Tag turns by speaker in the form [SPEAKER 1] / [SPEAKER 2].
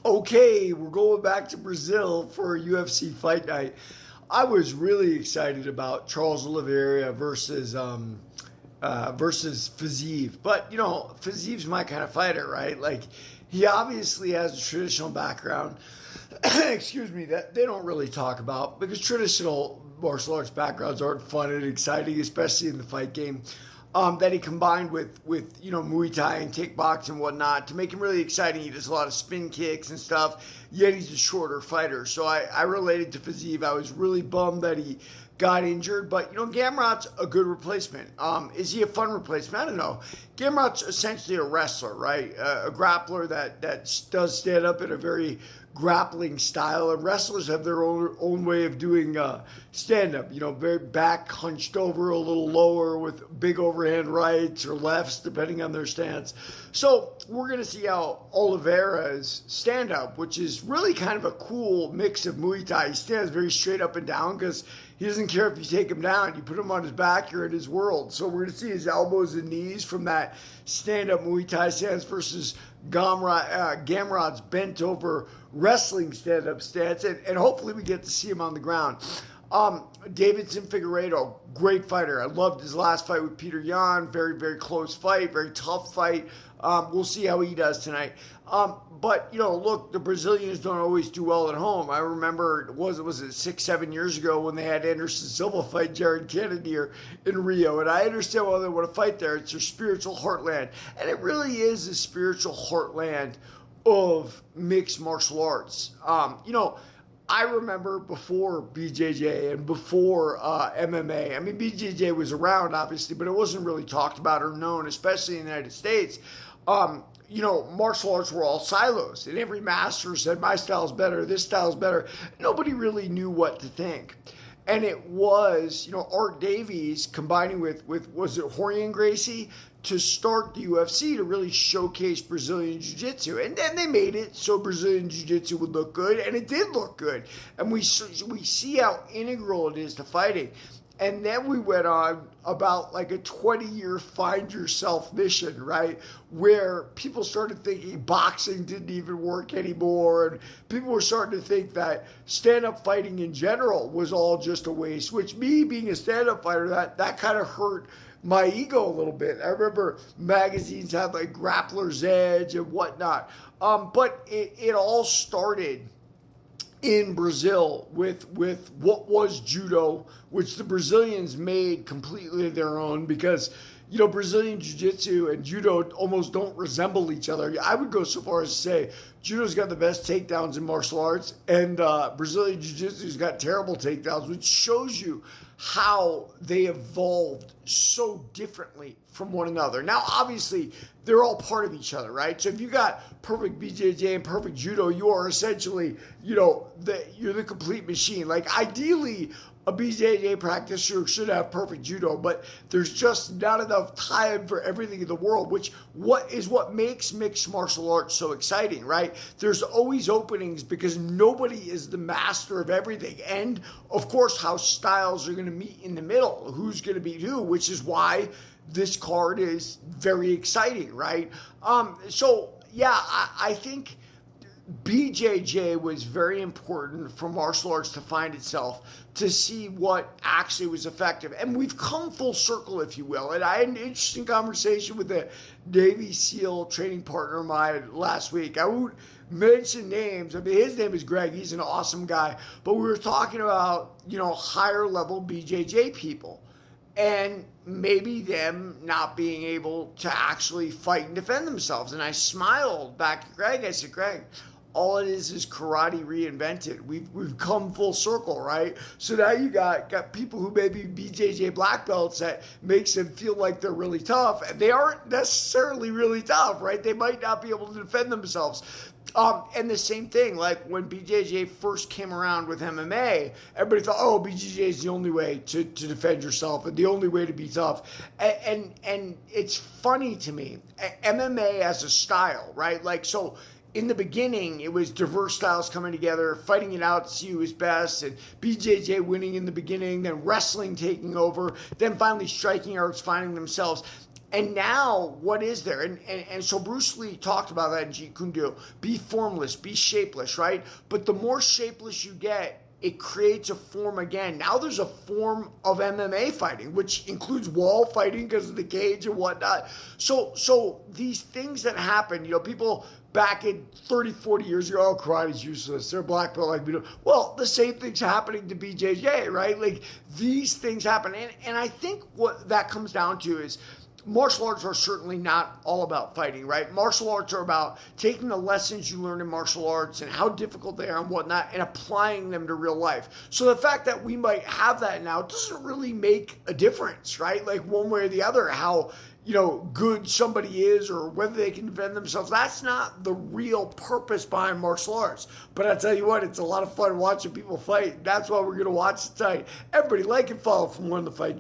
[SPEAKER 1] Okay, we're going back to Brazil for a UFC fight night. I was really excited about Charles Oliveira versus Fiziev, but Fiziev's my kind of fighter, right? Like he obviously has a traditional background. Excuse me, that they don't really talk about because traditional martial arts backgrounds aren't fun and exciting, especially in the fight game. That he combined with Muay Thai and kickboxing and whatnot to make him really exciting. He does a lot of spin kicks and stuff. Yet he's a shorter fighter, so I related to Fiziev. I was really bummed that he got injured, but Gamrot's a good replacement. Is he a fun replacement? I don't know. Gamrot's essentially a wrestler, right? A grappler that does stand up in a very grappling style, and wrestlers have their own way of doing stand up. Very back hunched over, a little lower with big overhand rights or lefts, depending on their stance. So we're gonna see how Oliveira's stand up, which is really kind of a cool mix of Muay Thai. He stands very straight up and down because he doesn't care if you take him down. You put him on his back, you're in his world. So we're going to see his elbows and knees from that stand-up Muay Thai stance versus Gamrot's bent-over wrestling stand-up stance. And hopefully we get to see him on the ground. Davidson Figueiredo, great fighter. I loved his last fight with Peter Yan. Very, very close fight, very tough fight. We'll see how he does tonight. But look, the Brazilians don't always do well at home. I remember was it 6-7 years ago when they had Anderson Silva fight Jared Cannonier in Rio, and I understand why they want to fight there. It's their spiritual heartland, and it really is a spiritual heartland of mixed martial arts. I remember before BJJ and before MMA. I mean, BJJ was around, obviously, but it wasn't really talked about or known, especially in the United States. Martial arts were all silos, and every master said, my style's better, this style's better. Nobody really knew what to think. And it was, Art Davies combining with was it Rorion Gracie to start the UFC to really showcase Brazilian Jiu-Jitsu. And then they made it so Brazilian Jiu-Jitsu would look good, and it did look good. And we see how integral it is to fighting. And then we went on about like a 20-year find yourself mission, right? Where people started thinking boxing didn't even work anymore. And people were starting to think that stand-up fighting in general was all just a waste, which me being a stand-up fighter, that kind of hurt my ego a little bit. I remember magazines had like Grappler's Edge and whatnot. But it all started in Brazil with what was judo, which the Brazilians made completely their own because Brazilian Jiu-Jitsu and judo almost don't resemble each other. I would go so far as to say judo's got the best takedowns in martial arts, and Brazilian Jiu-Jitsu's got terrible takedowns, which shows you how they evolved so differently from one another. Now, obviously, they're all part of each other, right? So if you got perfect BJJ and perfect judo, you are essentially, you're the complete machine. Like, ideally, a BJJ practitioner should have perfect judo, but there's just not enough time for everything in the world, which what makes mixed martial arts so exciting, right? There's always openings because nobody is the master of everything. And of course, how styles are going to meet in the middle, who's going to beat who, which is why this card is very exciting, right? I think BJJ was very important for martial arts to find itself, to see what actually was effective. And we've come full circle, if you will. And I had an interesting conversation with a Navy SEAL training partner of mine last week. I won't mention names. I mean, his name is Greg. He's an awesome guy. But we were talking about, higher level BJJ people and maybe them not being able to actually fight and defend themselves. And I smiled back at Greg. I said, Greg, all it is karate reinvented. We've come full circle, right? So now you got people who may be BJJ black belts that makes them feel like they're really tough, and they aren't necessarily really tough, right? They might not be able to defend themselves. And the same thing, like when BJJ first came around with MMA, everybody thought, oh, BJJ is the only way to defend yourself and the only way to be tough. And it's funny to me, MMA as a style, right? Like, so in the beginning, it was diverse styles coming together, fighting it out to see who was best, and BJJ winning in the beginning, then wrestling taking over, then finally striking arts finding themselves. And now, what is there? And so Bruce Lee talked about that in Jeet Kune Do. Be formless, be shapeless, right? But the more shapeless you get, it creates a form again. Now there's a form of MMA fighting, which includes wall fighting because of the cage and whatnot. So these things that happen, people back in 30, 40 years ago, oh, karate's useless. They're black belt like we do. Well, the same thing's happening to BJJ, right? Like these things happen. And I think what that comes down to is martial arts are certainly not all about fighting, right? Martial arts are about taking the lessons you learn in martial arts and how difficult they are and whatnot and applying them to real life. So the fact that we might have that now doesn't really make a difference, right? Like one way or the other, how good somebody is or whether they can defend themselves. That's not the real purpose behind martial arts. But I tell you what, it's a lot of fun watching people fight. That's why we're going to watch tonight. Everybody like and follow from Learn the Fight.